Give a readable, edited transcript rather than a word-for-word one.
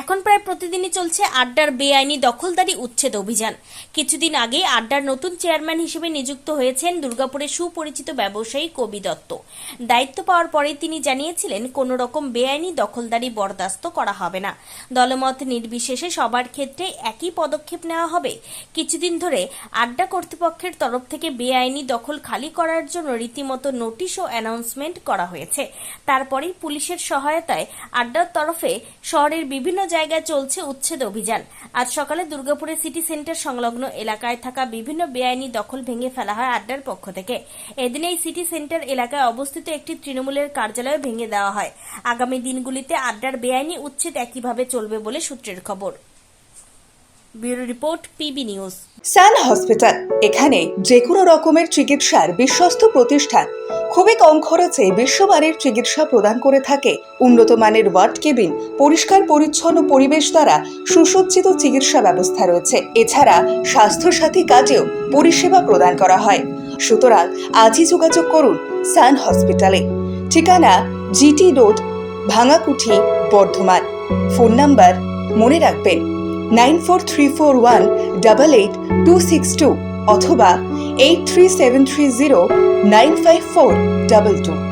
এখন প্রায় প্রতিদিনই চলছে আড্ডার বেআইনি দখলদারি উচ্ছেদ অভিযান। কিছুদিন আগে আড্ডার নতুন চেয়ারম্যান হিসেবে নিযুক্ত হয়েছেন দুর্গাপুরের সুপরিচিত ব্যবসায়ী কবি দত্ত। দায়িত্ব পাওয়ার পরেই তিনি জানিয়েছিলেন কোনো রকম বেআইনি দখলদারি বরদাস্ত করা হবে না। দলমত নির্বিশেষে সবার ক্ষেত্রে একই পদক্ষেপ নেওয়া হবে। কিছুদিন ধরে আড্ডা কর্তৃপক্ষের তরফ থেকে বেআইনি দখল খালি করার জন্য রীতিমতো নোটিশ ও অ্যানাউন্সমেন্ট করা হয়েছে। তারপরেই পুলিশের সহায়তায় আড্ডার তরফে শহরের বিভিন্ন জায়গায় চলছে উচ্ছেদ অভিযান। আজ সকালে দুর্গাপুরের সিটি সেন্টার সংলগ্ন এলাকায় থাকা বিভিন্ন বেআইনি দখল ভেঙে ফেলা হয় আড্ডার পক্ষ থেকে। এদিন এই সিটি সেন্টার এলাকায় অবস্থিত একটি তৃণমূলের কার্যালয় ভেঙে দেওয়া হয়। আগামী দিনগুলিতে আড্ডার বেআইনি উচ্ছেদ একইভাবে চলবে বলে সূত্রের খবর। Bureau report, PB news. Sun hospital, এখানে যে কোনো রকমের চিকিৎসার বিশ্বস্ত প্রতিষ্ঠান। খুবই কম খরচে বিশ্বমানের চিকিৎসা প্রদান করে থাকে। উন্নত মানের ওয়ার্ড কেবিন, পরিষ্কার পরিচ্ছন্ন পরিবেশ দ্বারা সুসজ্জিত চিকিৎসা ব্যবস্থা রয়েছে। এছাড়া স্বাস্থ্যসাথী কাজেও পরিষেবা প্রদান করা হয়। সুতরাং আজই যোগাযোগ করুন সান হসপিটালে। ঠিকানা GT road, Bhangakuthi, Bardhaman. Phone number মনে রাখবেন 9434188262 অথবা 83730954222।